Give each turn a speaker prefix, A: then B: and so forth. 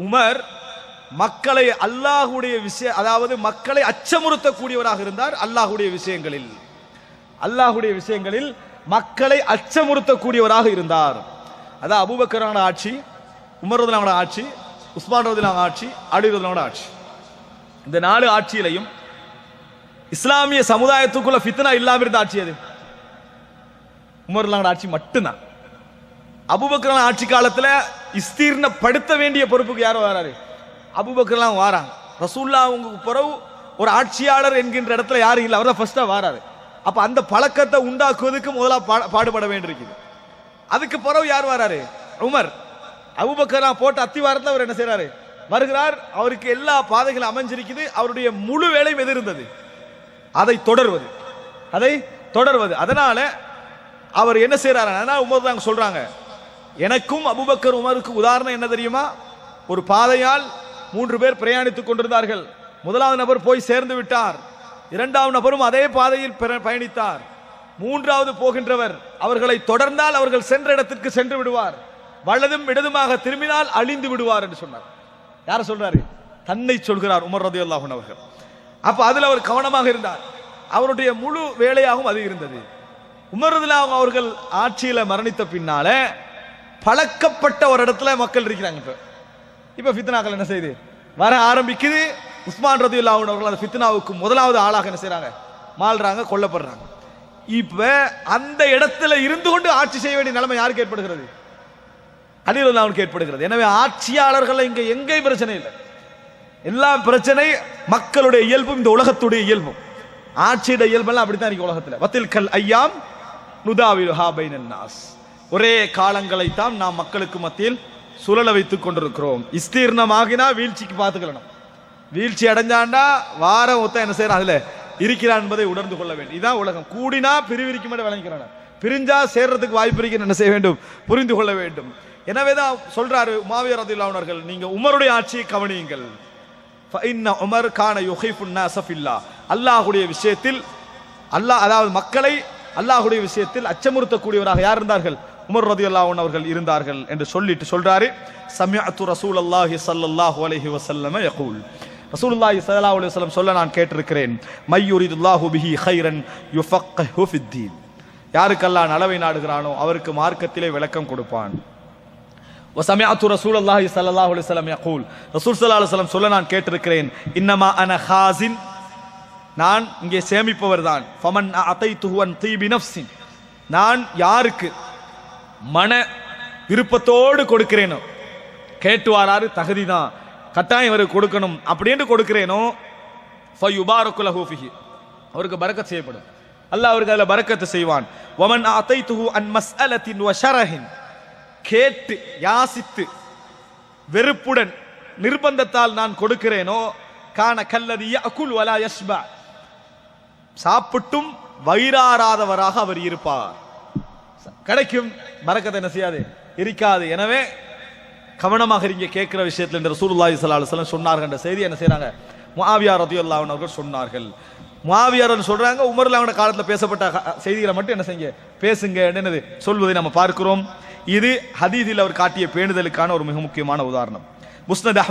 A: Umar மக்களை அல்லாஹ்வுடைய விஷயம், அதாவது மக்களை அச்சமுறுத்தக்கூடியவராக இருந்தார். அல்லாஹ்வுடைய விஷயங்களில் மக்களை அச்சமுறுத்தக்கூடியவராக இருந்தார். அதான் அபூபக்கரோட ஆட்சி, உமர் ரலியல்லாஹு அன்ஹு ஆட்சி, உஸ்மான் ரலியல்லாஹு அன்ஹு ஆட்சி, அலி ரலியல்லாஹு அன்ஹு ஆட்சி. இந்த 4 ஆட்சியிலையும் இஸ்லாமிய சமுதாயத்துக்குள்ள ஃபித்னா இல்லாம இருந்த ஆட்சி அது உமர் ரலியல்லாஹு அன்ஹு ஆட்சி மட்டும்தான். அபூபக்கர் ஆட்சி காலத்துல இஸ்தீர்ணப்படுத்த வேண்டிய பொறுப்புக்கு யாரோ வராரு? அபூபக்கர்லாம் வாராங்க. ரசூலுல்லாஹ்வுக்கு பிறகு ஒரு ஆட்சியாளர் என்கின்ற இடத்துல யாரும் இல்லை, அவர் தான் ஃபர்ஸ்டா வாராரு. அப்ப அந்த பழக்கத்தை உண்டாக்குவதற்கு முதலா பாடுபட வேண்டியிருக்குது. அதுக்கு பிறகு யார் வராரு? உமர். அபூபக்கர்லாம் போட்ட அத்திவாரத்தில் அவர் என்ன செய்யறாரு? வருகிறார். அவருக்கு எல்லா பாதைகளும் அமைஞ்சிருக்குது. அவருடைய முழு வேலையும் எது இருந்தது? அதை தொடர்வது. அதனால அவர் என்ன செய்யறாரு? உமர் தான் சொல்றாங்க, எனக்கும் அபூபக்கர் உமருக்கு உதாரணம் என்ன தெரியுமா? ஒரு பாதையால் 3 பேர் பிரயாணித்துக் கொண்டிருந்தார்கள். முதலாவது நபர் போய் சேர்ந்து விட்டார். 2வது நபரும் அதே பாதையில் பயணித்தார். 3வது போகின்றவர் அவர்களை தொடர்ந்தால் அவர்கள் சென்ற இடத்திற்கு சென்று விடுவார், வலதும் இடதுமாக திரும்பினால் அழிந்து விடுவார் என்று சொன்னார். யார சொல்றாரு? தன்னை சொல்கிறார் உமர் ரலியல்லாஹு அன்ஹு அவர்கள். அப்ப அதுல அவர் கவனமாக இருந்தார். அவருடைய முழு வேலையாகவும் அது இருந்தது. உமர் ரலியல்லாஹு அன்ஹு அவர்கள் ஆட்சியில மரணித்த பின்னால பழக்கப்பட்ட ஒரு இடத்துல மக்கள் இருக்கிறாங்க. இப்ப ஃபித்னாக்கள் என்ன செய்யுது? வர ஆரம்பிக்குது. உஸ்மான் ரலியல்லாஹு அன்ஹு அவர்கள் அந்த ஃபித்னாவுக்கு முதலாவது ஆளாக என்ன செய்றாங்க? மாள்றாங்க, கொல்லப்படுறாங்க. இப்ப அந்த இடத்துல இருந்து கொண்டு ஆட்சி செய்ய வேண்டிய நிலைமை யாருக்கு ஏற்படுகிறது? அலி ரலியல்லாஹு அன்ஹுக்கு ஏற்படுகிறது. எனவே ஆட்சியாளர்கள் இங்க எங்கேயும் பிரச்சனை இல்லை. எல்லா பிரச்சனை மக்களுடைய இயல்பும் இந்த உலகத்துடைய இயல்பும். ஆட்சியுடைய இயல்பெல்லாம் அப்படித்தான் இருக்கு உலகத்துல. வத்தில்கல் ஐயாம் நுதாவிலுஹா பைனன் நாஸ். ஒரே காலங்களை தான் நாம் மக்களுக்கு மத்தியில் சுழல வைத்துக் கொண்டிருக்கிறோம். இஸ்தீர்ணமாகினா வீழ்ச்சிக்கு பார்த்துக்கலாம். வீழ்ச்சி அடைஞ்சாண்டா வாரம் ஒத்த என்ன செய்யறான்? அதுல இருக்கிறான் என்பதை உணர்ந்து கொள்ள வேண்டும். இதான் உலகம். கூடினா பிரிவிரிக்கும் விளங்கிறான், பிரிஞ்சா சேர்றதுக்கு வாய்ப்பு இருக்கு. என்ன செய்ய வேண்டும்? புரிந்து கொள்ள வேண்டும். எனவேதான் சொல்றாரு முஆவியா ரலியல்லாஹு அன்ஹு அவர்கள், நீங்க உமருடைய ஆட்சியை கவனியுங்கள். ஃபஇன்ன உமர் கான யுஹிஃபுன் நாஸ ஃபில்லாஹ். அல்லாஹ்வுடைய விஷயத்தில் அதாவது மக்களை அல்லாஹ்வுடைய விஷயத்தில் அச்சமுறுத்தக்கூடியவராக யார் இருந்தார்கள்? உமர் ரலியல்லாஹு அன்ஹு அவர்கள் இருந்தார்கள் என்று சொல்லிட்டு சொல்றாரு, சமிஅத்து ரசூலுல்லாஹி ஸல்லல்லாஹு அலைஹி வஸல்லம் யகூல். ரசூலுல்லாஹி ஸல்லல்லாஹு அலைஹி வஸல்லம் சொல்ல நான் கேட்டிருக்கிறேன், மய்யுரிதுல்லாஹு பிஹி கைரன் யுஃபக்கிஹு ஃபித்தீன். யாருக்கு அல்லாஹ் நலவை நாடுகிறானோ அவருக்கு மார்க்கத்திலே விளக்கம் கொடுப்பான். வசமிஅத்து ரசூலுல்லாஹி ஸல்லல்லாஹு அலைஹி வஸல்லம் யகூல். ரசூல் ஸல்லல்லாஹு அலைஹி வஸல்லம் சொல்ல நான் கேட்டிருக்கிறேன், இன்னமா அன ஹாஸின், நான் இங்கே சேமிப்பவர் தான். ஃபமன் அதைதுஹு அன் தீபி நஃப்ஸின், நான் யாருக்கு மன விருப்பத்தோடு கொடுக்கிறேனோ, கேட்டு வாராரு தகுதி தான், கட்டாயம் இவருக்கு கொடுக்கணும் அப்படின்னு கொடுக்கிறேனோ, ஃபயுபாரகு லஹு ஃபிஹி, அவருக்கு பரக்கத் செய்யப்படும். அல்லாஹ் அவருக்கு அதில் பரக்கத்து செய்வான். வமன் அதைதுஹு அன் மஸ்அலத்தின் வ ஷரஹின், கேட்டு யாசித்து வெறுப்புடன் நிர்பந்தத்தால் நான் கொடுக்கிறேனோ, கான கல்லதி யஅகுல் வலா யஷ்பா, சாப்பிட்டும் வயிறாராதவராக அவர் இருப்பார். கிடைக்கும் பரக்கத்தை என்ன செய்யாது? இருக்காது. எனவே கவனமாக இருங்க கேட்கிற விஷயத்தில் என்று ரசூலுல்லாஹி ஸல்லல்லாஹு அலைஹி வஸல்லம் சொன்னார்கள் என்ற செய்தி என்ன செய்றாங்க? முஆவியா ரலியல்லாஹு அன்ஹு அவர்கள் சொன்னார்கள். முஆவியா சொல்றாங்க, உமர் ரலியல்லாஹு அன்ஹு காலத்தில் பேசப்பட்ட செய்திகளை மட்டும் என்ன செய்யுங்க? பேசுங்க என்னது சொல்வதை நம்ம பார்க்கிறோம். இது ஹதீஸில் அவர் காட்டிய பேணுதலுக்கான ஒரு மிக முக்கியமான உதாரணம். முஸ்னத்